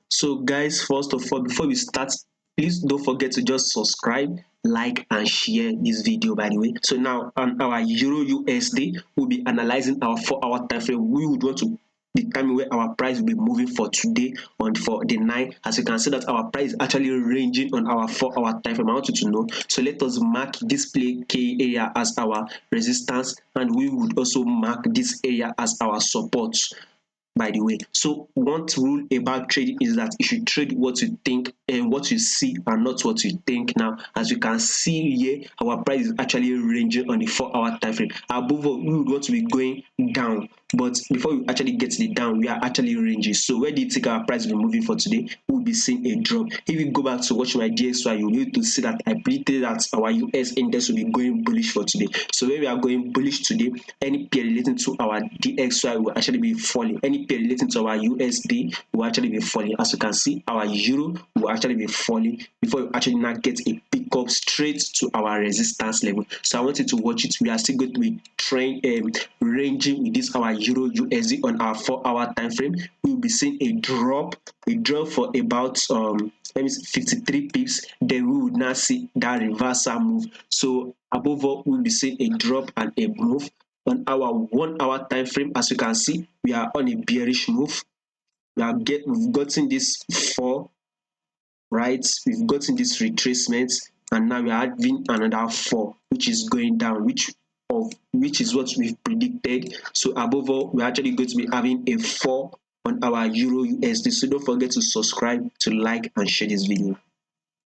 So guys, first of all, before we start, please don't forget to just subscribe, like and share this video, by the way. So now on our Euro USD, we'll be analyzing our 4-hour time frame. We would want to determine where our price will be moving for today on for the night. As you can see that our price is actually ranging on our 4-hour time frame. I want you to know. So let us mark this play K area as our resistance, and we would also mark this area as our support, by the way. So one rule about trading is that you should trade what you think and what you see and not what you think. Now, as you can see here, our price is actually ranging on the 4-hour time frame. Above all, we would want to be going down, but before we actually get to the down, we are actually ranging. So where do you think our price will be moving for today? We'll be seeing a drop. If you go back to watch my DXY, you'll be able to see that I predicted that our US index will be going bullish for today. So when we are going bullish today, any pair relating to our DXY will actually be falling. Any pair relating to our USD will actually be falling. As you can see, our Euro will actually be falling before we actually now get a pickup straight to our resistance level. So I want you to watch it. We are still going to be ranging with this our Euro USD on our 4-hour time frame. We will be seeing a drop for about let me see, 53 pips. Then we would now see that reversal move. So above all, we'll be seeing a drop and a move on our 1-hour time frame. As you can see, we are on a bearish move. We've gotten this fall, right? We've gotten this retracement, and now we are having another fall, which is going down, which is what we've predicted. So above all, we're actually going to be having a fall on our Euro USD. So don't forget to subscribe, to like and share this video.